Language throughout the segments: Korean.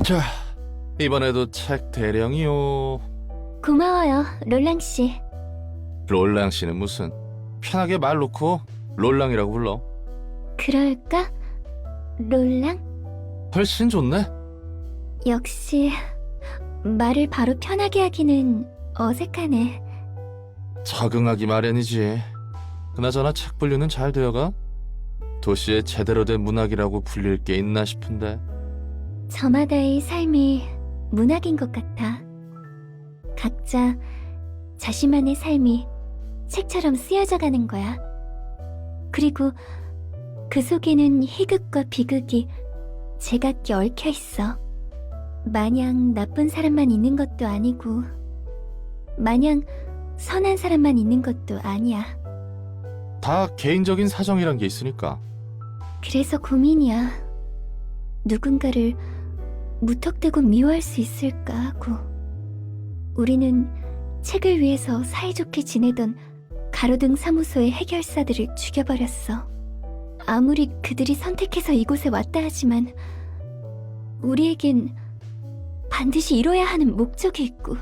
자, 이번에도 책 대령이요. 고마워요, 롤랑 씨. 롤랑 씨는 무슨? 편하게 말 놓고 롤랑이라고 불러. 그럴까? 롤랑? 훨씬 좋네. 역시 말을 바로 편하게 하기는 어색하네. 적응하기 마련이지. 그나저나 책 분류는 잘 되어가? 도시에 제대로 된 문학이라고 불릴 게 있나 싶은데. 저마다의 삶이 문학인 것 같아. 각자 자신만의 삶이 책처럼 쓰여져 가는 거야. 그리고 그 속에는 희극과 비극이 제각기 얽혀 있어. 마냥 나쁜 사람만 있는 것도 아니고, 마냥 선한 사람만 있는 것도 아니야. 다 개인적인 사정이란 게 있으니까. 그래서 고민이야. 누군가를 무턱대고 미워할 수 있을까 하고. 우리는 책을 위해서 사이좋게 지내던 가로등 사무소의 해결사들을 죽여버렸어. 아무리 그들이 선택해서 이곳에 왔다 하지만 우리에겐 반드시 이뤄야 하는 목적이 있고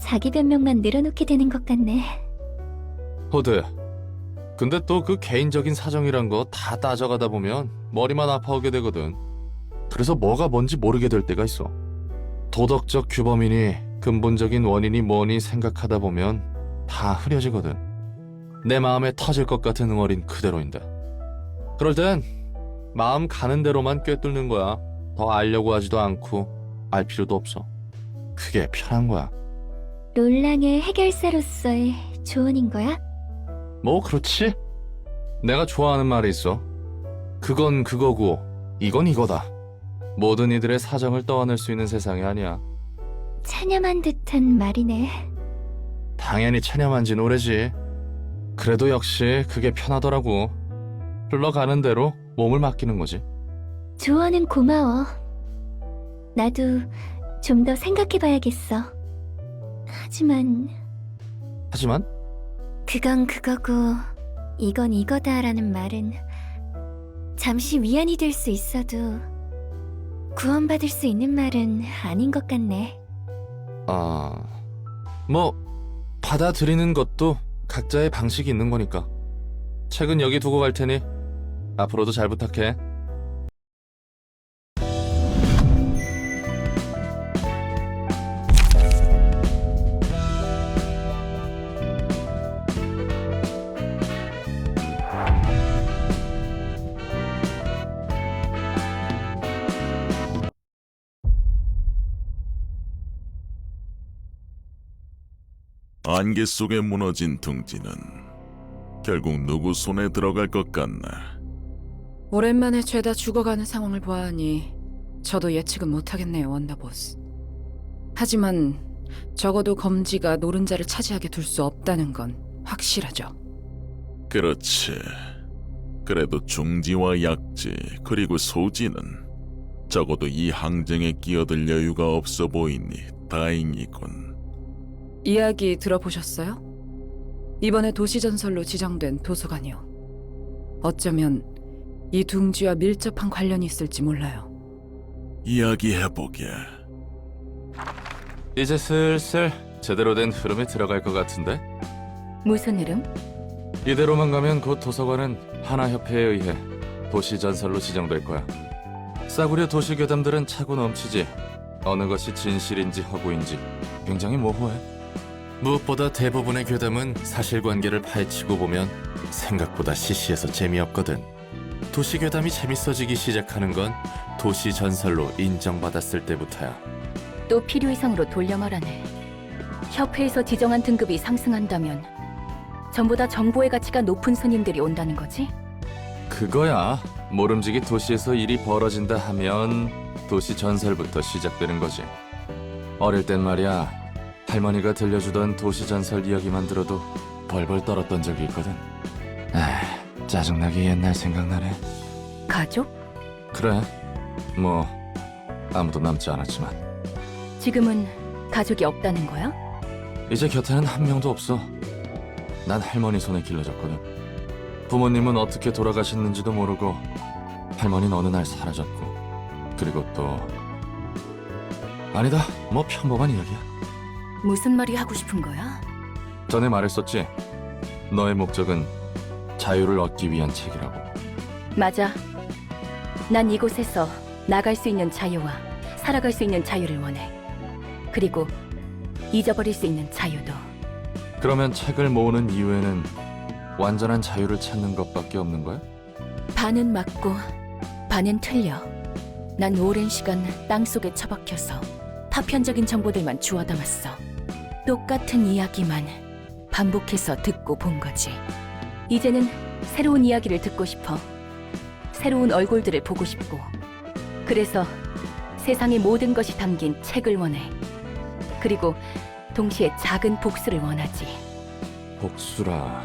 자기 변명만 늘어놓게 되는 것 같네. 호드, 근데 또 그 개인적인 사정이란 거 다 따져가다 보면 머리만 아파오게 되거든. 그래서 뭐가 뭔지 모르게 될 때가 있어. 도덕적 규범이니 근본적인 원인이 뭐니 생각하다 보면 다 흐려지거든. 내 마음에 터질 것 같은 응어린 그대로인데. 그럴 땐 마음 가는 대로만 꿰뚫는 거야. 더 알려고 하지도 않고 알 필요도 없어. 그게 편한 거야. 롤랑의 해결사로서의 조언인 거야? 뭐 그렇지. 내가 좋아하는 말이 있어. 그건 그거고 이건 이거다. 모든 이들의 사정을 떠안을 수 있는 세상이 아니야. 찬ям한 듯한 말이네. 당연히 체념한 진 오래지. 그래도 역시 그게 편하더라고. 흘러가는 대로 몸을 맡기는 거지. 조언은 고마워. 나도 좀 더 생각해봐야겠어. 하지만 그건 그거고 이건 이거다라는 말은 잠시 위안이 될 수 있어도 구원받을 수 있는 말은 아닌 것 같네. 뭐 받아들이는 것도 각자의 방식이 있는 거니까. 책은 여기 두고 갈 테니 앞으로도 잘 부탁해. 안개 속에 무너진 둥지는 결국 누구 손에 들어갈 것 같나. 오랜만에 죄다 죽어가는 상황을 보아하니 저도 예측은 못하겠네요, 원더보스. 하지만 적어도 검지가 노른자를 차지하게 둘 수 없다는 건 확실하죠. 그렇지. 그래도 중지와 약지 그리고 소지는 적어도 이 항쟁에 끼어들 여유가 없어 보이니 다행이군. 이야기 들어보셨어요? 이번에 도시전설로 지정된 도서관이요. 어쩌면 이 둥지와 밀접한 관련이 있을지 몰라요. 이야기해보게. 이제 슬슬 제대로 된 흐름에 들어갈 것 같은데? 무슨 이름? 이대로만 가면 곧 도서관은 하나협회에 의해 도시전설로 지정될 거야. 싸구려 도시괴담들은 차고 넘치지. 어느 것이 진실인지 허구인지 굉장히 모호해. 무엇보다 대부분의 괴담은 사실관계를 파헤치고 보면 생각보다 시시해서 재미없거든. 도시괴담이 재밌어지기 시작하는 건 도시전설로 인정받았을 때부터야. 또 필요 이상으로 돌려 말하네. 협회에서 지정한 등급이 상승한다면 전부 다 정보의 가치가 높은 손님들이 온다는 거지? 그거야. 모름지기 도시에서 일이 벌어진다 하면 도시전설부터 시작되는 거지. 어릴 땐 말이야, 할머니가 들려주던 도시전설 이야기만 들어도 벌벌 떨었던 적이 있거든. 짜증나게 옛날 생각나네. 가족? 그래, 뭐 아무도 남지 않았지만 지금은 가족이 없다는 거야? 이제 곁에는 한 명도 없어. 난 할머니 손에 길러졌거든. 부모님은 어떻게 돌아가셨는지도 모르고 할머니는 어느 날 사라졌고, 그리고 또 아니다, 뭐 평범한 이야기야. 무슨 말이 하고 싶은 거야? 전에 말했었지. 너의 목적은 자유를 얻기 위한 책이라고. 맞아. 난 이곳에서 나갈 수 있는 자유와 살아갈 수 있는 자유를 원해. 그리고 잊어버릴 수 있는 자유도. 그러면 책을 모으는 이유에는 완전한 자유를 찾는 것밖에 없는 거야? 반은 맞고 반은 틀려. 난 오랜 시간 땅속에 처박혀서 파편적인 정보들만 주워 담았어. 똑같은 이야기만 반복해서 듣고 본 거지. 이제는 새로운 이야기를 듣고 싶어. 새로운 얼굴들을 보고 싶고. 그래서 세상의 모든 것이 담긴 책을 원해. 그리고 동시에 작은 복수를 원하지. 복수라.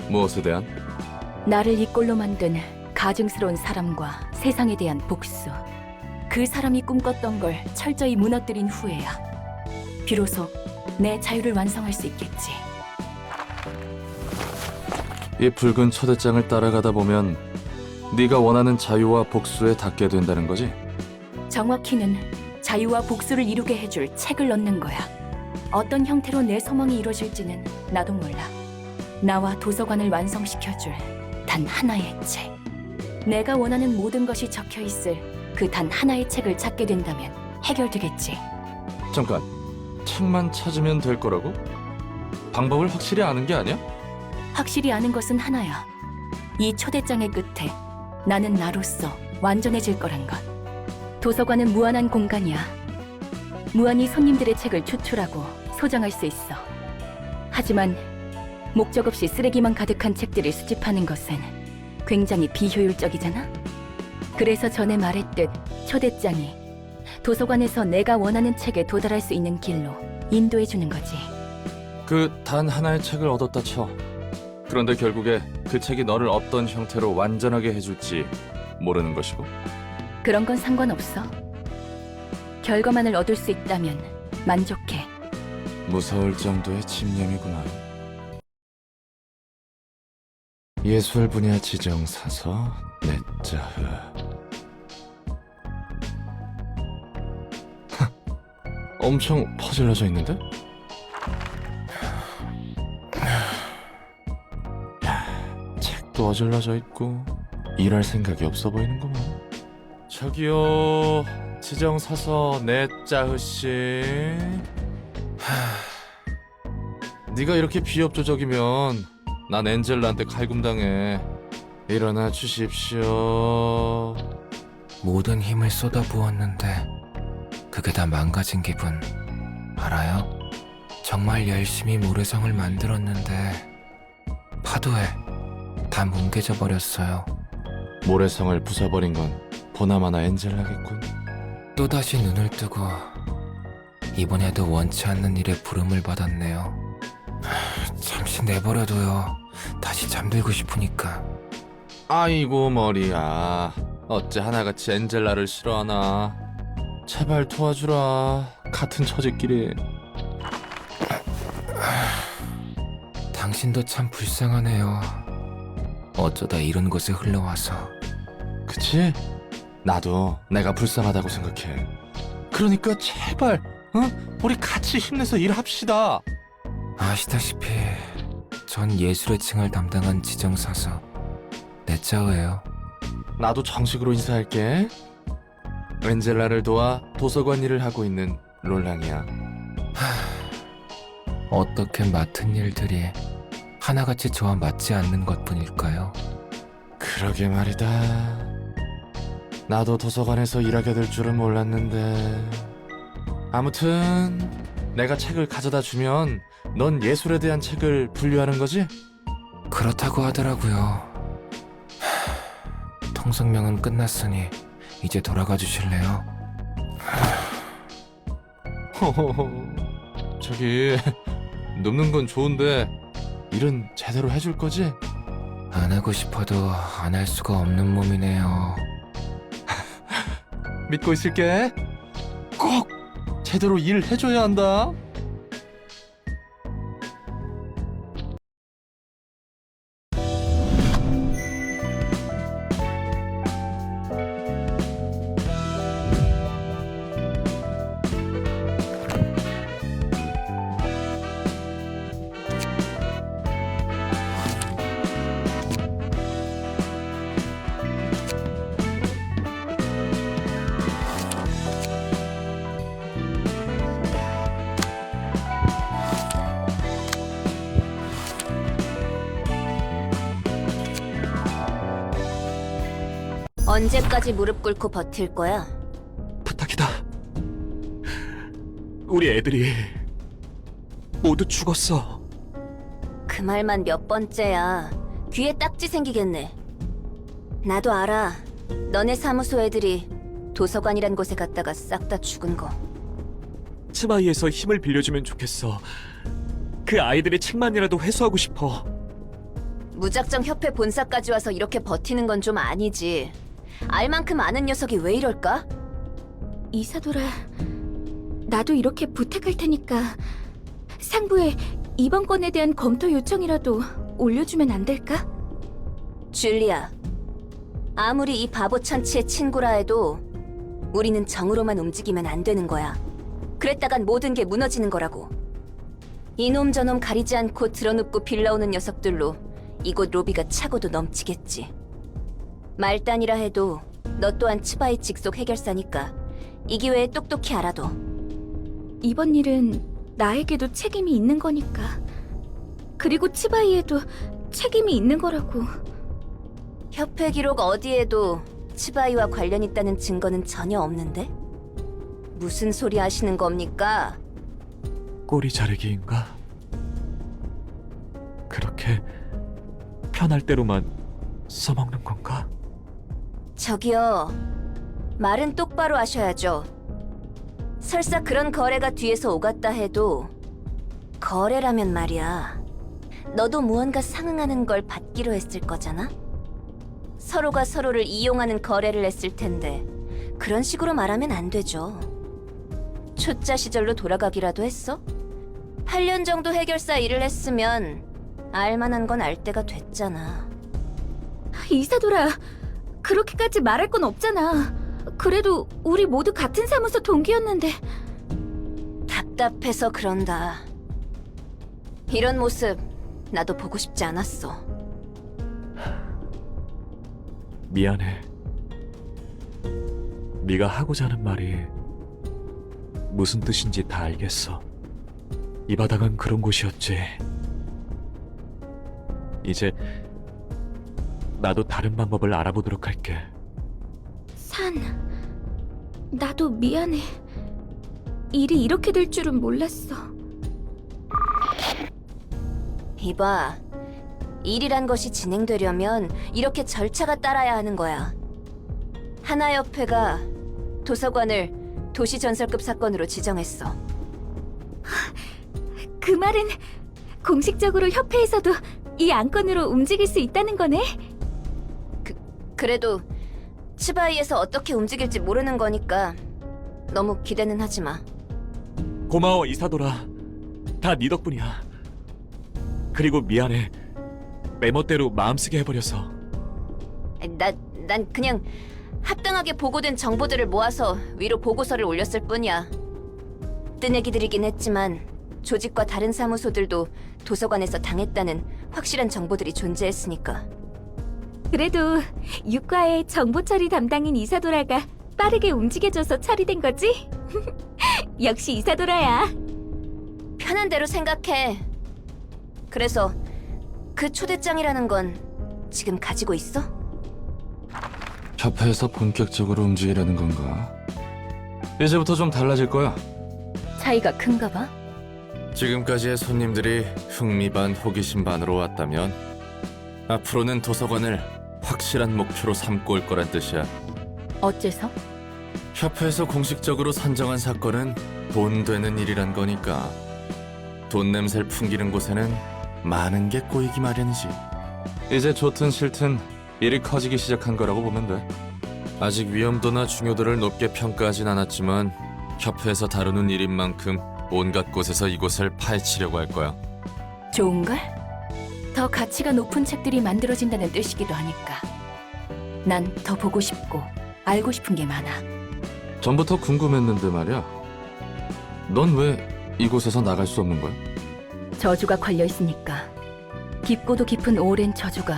무엇에 대한? 나를 이 꼴로 만든 가증스러운 사람과 세상에 대한 복수. 그 사람이 꿈꿨던 걸 철저히 무너뜨린 후에야 비로소 내 자유를 완성할 수 있겠지. 이 붉은 초대장을 따라가다 보면 네가 원하는 자유와 복수에 닿게 된다는 거지? 정확히는 자유와 복수를 이루게 해줄 책을 넣는 거야. 어떤 형태로 내 소망이 이루어질지는 나도 몰라. 나와 도서관을 완성시켜줄 단 하나의 책. 내가 원하는 모든 것이 적혀있을 그 단 하나의 책을 찾게 된다면 해결되겠지. 잠깐, 책만 찾으면 될 거라고? 방법을 확실히 아는 게 아니야? 확실히 아는 것은 하나야. 이 초대장의 끝에 나는 나로서 완전해질 거란 것. 도서관은 무한한 공간이야. 무한히 손님들의 책을 추출하고 소장할 수 있어. 하지만 목적 없이 쓰레기만 가득한 책들을 수집하는 것은 굉장히 비효율적이잖아. 그래서 전에 말했듯 초대장이 도서관에서 내가 원하는 책에 도달할 수 있는 길로 인도해 주는 거지. 그 단 하나의 책을 얻었다 쳐. 그런데 결국에 그 책이 너를 어떤 형태로 완전하게 해줄지 모르는 것이고. 그런 건 상관없어. 결과만을 얻을 수 있다면 만족해. 무서울 정도의 집념이구나. 예술 분야 지정사서 내자흐. 엄청 퍼질러져 있는데? 책도 어질러져 있고 일할 생각이 없어 보이는구만. 저기요, 지정사서 내자흐 씨. 네가 이렇게 비협조적이면 난 엔젤라한테 갈굼당해. 일어나 주십시오. 모든 힘을 쏟아부었는데 그게 다 망가진 기분 알아요? 정말 열심히 모래성을 만들었는데 파도에 다 뭉개져 버렸어요. 모래성을 부숴버린 건 보나마나 엔젤라겠군. 또다시 눈을 뜨고 이번에도 원치 않는 일에 부름을 받았네요. 잠시 내버려둬요. 다시 잠들고 싶으니까. 아이고 머리야, 어째 하나같이 엔젤라를 싫어하나. 제발 도와주라, 같은 처지끼리. 당신도 참 불쌍하네요. 어쩌다 이런 곳에 흘러와서. 그치? 나도 내가 불쌍하다고 생각해. 그러니까 제발, 우리 같이 힘내서 일합시다. 아시다시피 전 예술의 층을 담당한 지정사서 내짜오예요. 나도 정식으로 인사할게. 엔젤라를 도와 도서관 일을 하고 있는 롤랑이야. 어떻게 맡은 일들이 하나같이 저와 맞지 않는 것뿐일까요? 그러게 말이다. 나도 도서관에서 일하게 될 줄은 몰랐는데. 아무튼 내가 책을 가져다 주면 넌 예술에 대한 책을 분류하는 거지? 그렇다고 하더라고요. 통성명은 끝났으니 이제 돌아가 주실래요? 저기, 눕는 건 좋은데 일은 제대로 해줄 거지? 안 하고 싶어도 안 할 수가 없는 몸이네요. 믿고 있을게. 꼭 제대로 일해줘야 한다. 언제까지 무릎 꿇고 버틸 거야? 부탁이다. 우리 애들이 모두 죽었어. 그 말만 몇 번째야. 귀에 딱지 생기겠네. 나도 알아. 너네 사무소 애들이 도서관이란 곳에 갔다가 싹 다 죽은 거. 츠바이에서 힘을 빌려주면 좋겠어. 그 아이들의 책만이라도 회수하고 싶어. 무작정 협회 본사까지 와서 이렇게 버티는 건 좀 아니지. 알 만큼 아는 녀석이 왜 이럴까? 이사돌아, 나도 이렇게 부탁할 테니까 상부에 이번 건에 대한 검토 요청이라도 올려주면 안 될까? 줄리아, 아무리 이 바보 천치의 친구라 해도 우리는 정으로만 움직이면 안 되는 거야. 그랬다간 모든 게 무너지는 거라고. 이놈 저놈 가리지 않고 드러눕고 빌라오는 녀석들로 이곳 로비가 차고도 넘치겠지. 말단이라 해도 너 또한 츠바이 직속 해결사니까 이 기회에 똑똑히 알아둬. 이번 일은 나에게도 책임이 있는 거니까. 그리고 치바이에도 책임이 있는 거라고. 협회 기록 어디에도 츠바이와 관련 있다는 증거는 전혀 없는데? 무슨 소리 하시는 겁니까? 꼬리 자르기인가? 이렇게 편할 대로만 써먹는 건가? 저기요, 말은 똑바로 하셔야죠. 설사 그런 거래가 뒤에서 오갔다 해도 거래라면 말이야. 너도 무언가 상응하는 걸 받기로 했을 거잖아? 서로가 서로를 이용하는 거래를 했을 텐데 그런 식으로 말하면 안 되죠. 초짜 시절로 돌아가기라도 했어? 8년 정도 해결사 일을 했으면 알만한 건 알 때가 됐잖아. 이사돌아, 그렇게까지 말할 건 없잖아. 그래도 우리 모두 같은 사무소 동기였는데. 답답해서 그런다. 이런 모습 나도 보고 싶지 않았어. 미안해. 네가 하고자 하는 말이 무슨 뜻인지 다 알겠어. 이 바닥은 그런 곳이었지. 이제 나도 다른 방법을 알아보도록 할게. 산, 나도 미안해. 일이 이렇게 될 줄은 몰랐어. 이봐, 일이란 것이 진행되려면 이렇게 절차가 따라야 하는 거야. 하나협회가 도서관을 도시전설급 사건으로 지정했어. 그 말은 공식적으로 협회에서도 이 안건으로 움직일 수 있다는 거네? 그래도 치바이에서 어떻게 움직일지 모르는 거니까 너무 기대는 하지 마. 고마워 이사돌아. 다 네 덕분이야. 그리고 미안해. 메모대로 마음쓰게 해버려서. 난 그냥 합당하게 보고된 정보들을 모아서 위로 보고서를 올렸을 뿐이야. 뜨내기들이긴 했지만 조직과 다른 사무소들도 도서관에서 당했다는 확실한 정보들이 존재했으니까. 그래도 육과의 정보 처리 담당인 이사도라가 빠르게 움직여줘서 처리된 거지? 역시 이사도라야. 편한 대로 생각해. 그래서 그 초대장이라는 건 지금 가지고 있어? 협회에서 본격적으로 움직이려는 건가? 이제부터 좀 달라질 거야. 차이가 큰가 봐. 지금까지의 손님들이 흥미 반 호기심 반으로 왔다면 앞으로는 도서관을 확실한 목표로 삼고 올 거란 뜻이야. 어째서? 협회에서 공식적으로 산정한 사건은 돈 되는 일이란 거니까 돈 냄새를 풍기는 곳에는 많은 게 꼬이기 마련이지. 이제 좋든 싫든 일이 커지기 시작한 거라고 보면 돼. 아직 위험도나 중요도를 높게 평가하진 않았지만 협회에서 다루는 일인 만큼 온갖 곳에서 이곳을 파헤치려고 할 거야. 좋은걸? 더 가치가 높은 책들이 만들어진다는 뜻이기도 하니까. 난 더 보고 싶고 알고 싶은 게 많아. 전부터 궁금했는데 말이야. 넌 왜 이곳에서 나갈 수 없는 거야? 저주가 걸려 있으니까. 깊고도 깊은 오랜 저주가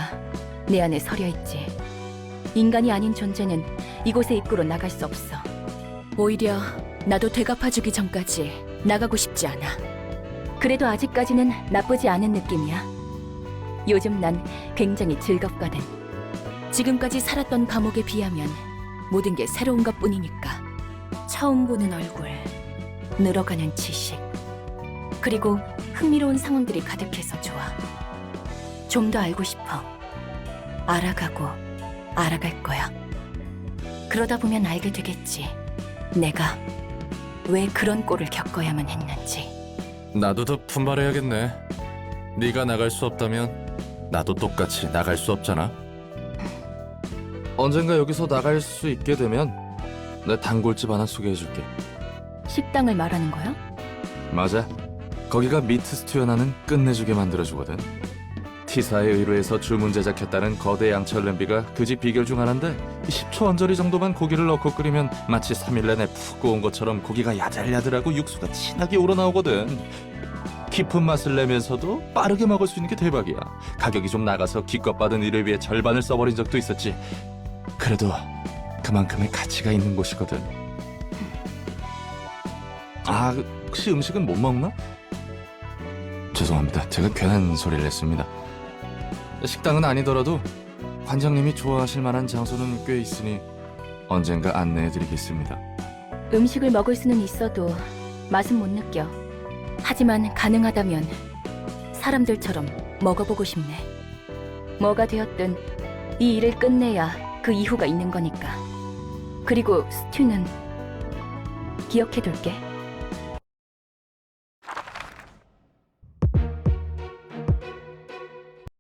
내 안에 서려 있지. 인간이 아닌 존재는 이곳의 입구로 나갈 수 없어. 오히려 나도 되갚아주기 전까지 나가고 싶지 않아. 그래도 아직까지는 나쁘지 않은 느낌이야. 요즘 난 굉장히 즐겁거든. 지금까지 살았던 감옥에 비하면 모든 게 새로운 것 뿐이니까. 처음 보는 얼굴, 늘어가는 지식, 그리고 흥미로운 상황들이 가득해서 좋아. 좀 더 알고 싶어. 알아가고 알아갈 거야. 그러다 보면 알게 되겠지. 내가 왜 그런 꼴을 겪어야만 했는지. 나도 더 분발해야겠네. 네가 나갈 수 없다면 나도 똑같이 나갈 수 없잖아. 언젠가 여기서 나갈 수 있게 되면 내 단골집 하나 소개해줄게. 식당을 말하는 거야? 맞아. 거기가 미트 스튜 하나는 끝내주게 만들어주거든. T사에 의뢰해서 주문 제작했다는 거대 양철 냄비가 그 집 비결 중 하나인데 10초 언저리 정도만 고기를 넣고 끓이면 마치 3일 내내 푹 구운 것처럼 고기가 야들야들하고 육수가 진하게 우러나오거든. 깊은 맛을 내면서도 빠르게 먹을 수 있는 게 대박이야. 가격이 좀 나가서 기껏 받은 일을 위해 절반을 써버린 적도 있었지. 그래도 그만큼의 가치가 있는 곳이거든. 아, 혹시 음식은 못 먹나? 죄송합니다. 제가 괜한 소리를 했습니다. 식당은 아니더라도 관장님이 좋아하실 만한 장소는 꽤 있으니 언젠가 안내해드리겠습니다. 음식을 먹을 수는 있어도 맛은 못 느껴. 하지만 가능하다면 사람들처럼 먹어보고 싶네. 뭐가 되었든 이 일을 끝내야 그 이후가 있는 거니까. 그리고 스튜는 기억해둘게.